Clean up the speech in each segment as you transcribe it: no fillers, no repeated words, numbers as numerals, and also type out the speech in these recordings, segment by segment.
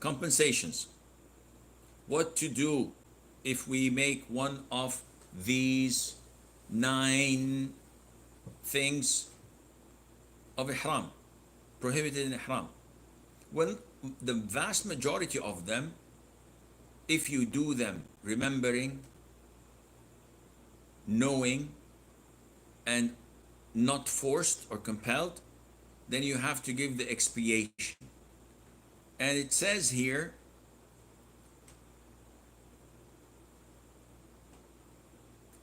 Compensations. What to do if we make one of these 9 things of ihram, prohibited in ihram? Well, the vast majority of them, if you do them remembering, knowing, and not forced or compelled, then you have to give the expiation. And it says here,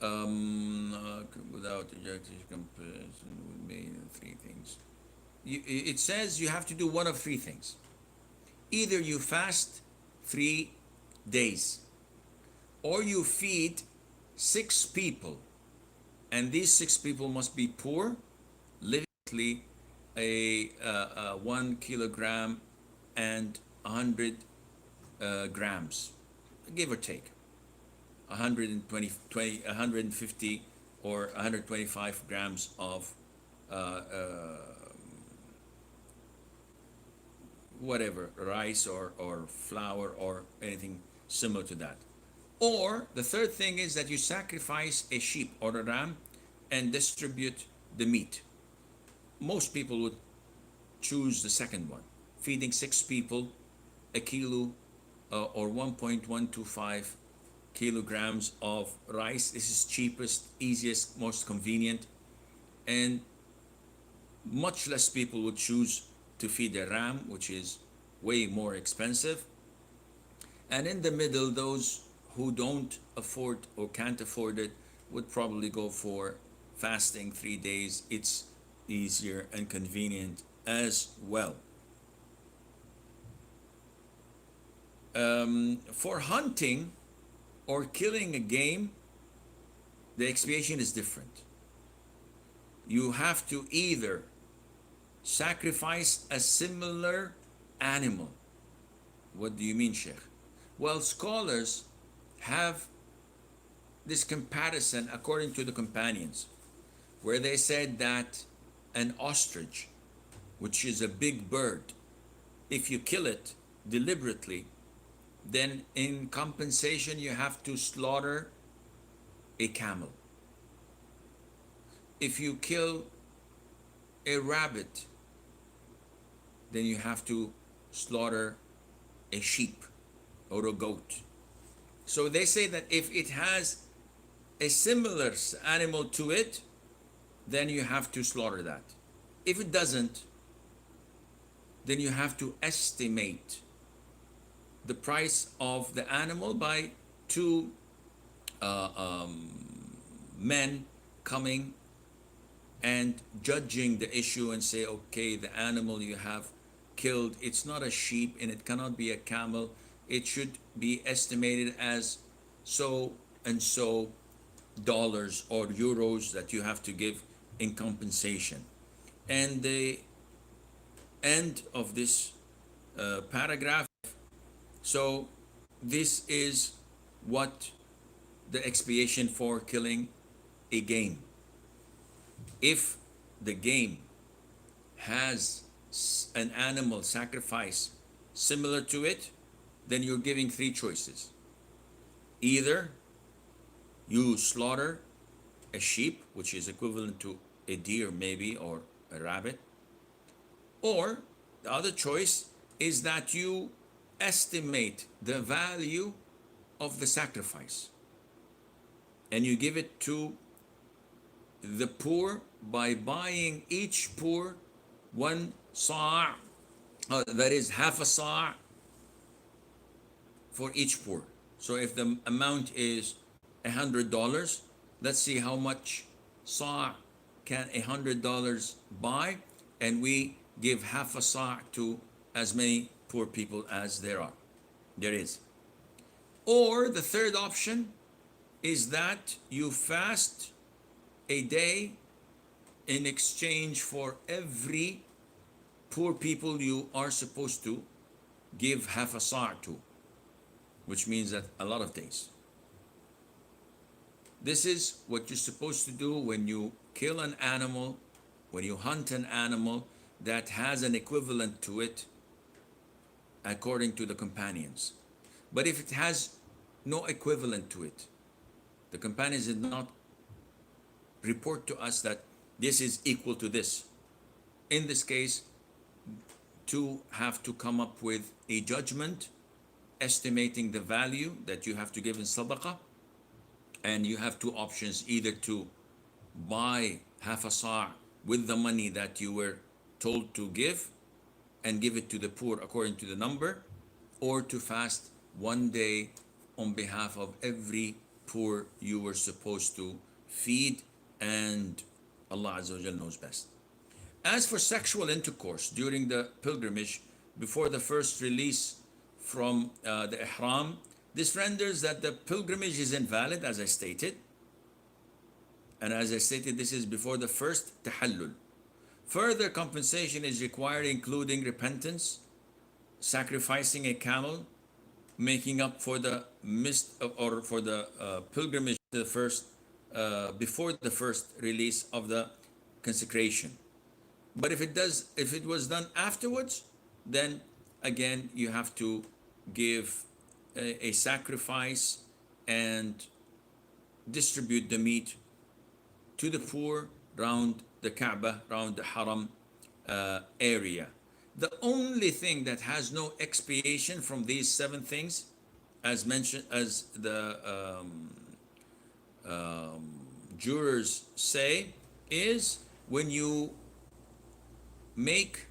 without ejecting comparison, we made 3 things. It says you have to do one of 3 things. Either you fast 3 days, or you feed 6 people, and these 6 people must be poor, living a 1 kilogram and 100 grams, give or take, 150 or 125 grams of whatever, rice or flour or anything similar to that. Or the third thing is that you sacrifice a sheep or a ram and distribute the meat. Most people would choose the second one, feeding 6 people a kilo or 1.125 kilograms of rice. This is cheapest, easiest, most convenient, and much less people would choose to feed a ram, which is way more expensive. And in the middle, those who don't afford or can't afford it would probably go for fasting 3 days. It's easier and convenient as well. For hunting or killing a game, the expiation is different. You have to either sacrifice a similar animal. What do you mean, Sheikh? Well, scholars have this comparison according to the companions, where they said that an ostrich, which is a big bird, if you kill it deliberately, then in compensation you have to slaughter a camel. If you kill a rabbit, then you have to slaughter a sheep or a goat. So they say that if it has a similar animal to it, then you have to slaughter that. If it doesn't, then you have to estimate the price of the animal by 2 men coming and judging the issue and say, okay, the animal you have killed, it's not a sheep and it cannot be a camel. It should be estimated as so and so dollars or euros that you have to give in compensation. And the end of this paragraph, so this is what the expiation for killing a game. If the game has an animal sacrifice similar to it, then you're giving 3 choices. Either you slaughter a sheep, which is equivalent to a deer maybe, or a rabbit, or the other choice is that you estimate the value of the sacrifice and you give it to the poor by buying each poor 1 sa', that is half a sa' for each poor. So if the amount is $100, let's see how much sa' can $100 buy, and we give half a sa' to as many poor people as there is. Or the third option is that you fast a day in exchange for every poor people you are supposed to give half a sa' to, which means that a lot of days. This is what you're supposed to do when you kill an animal, when you hunt an animal that has an equivalent to it, according to the companions. But if it has no equivalent to it, the companions did not report to us that this is equal to this. In this case, to have to come up with a judgment estimating the value that you have to give in sadaqah, and you have two options: either to buy half a sa' with the money that you were told to give and give it to the poor according to the number, or to fast one day on behalf of every poor you were supposed to feed, and Allah Azza wa Jal knows best. As for sexual intercourse during the pilgrimage before the first release from the Ihram, this renders that the pilgrimage is invalid, as I stated. And as I stated, this is before the first tahallul. Further compensation is required, including repentance, sacrificing a camel, making up for the missed or for the pilgrimage the first before the first release of the consecration. But if it was done afterwards, then again you have to give a sacrifice and distribute the meat to the poor round the Kaaba, round the Haram area. The only thing that has no expiation from these 7 things, as mentioned, as the jurors say, is when you make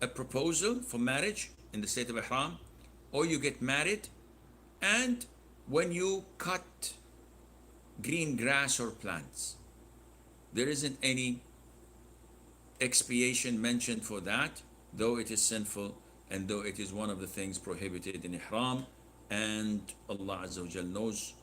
a proposal for marriage in the state of Ihram, or you get married, and when you cut green grass or plants. There isn't any expiation mentioned for that, though it is sinful and though it is one of the things prohibited in Ihram, and Allah Azza wa Jal knows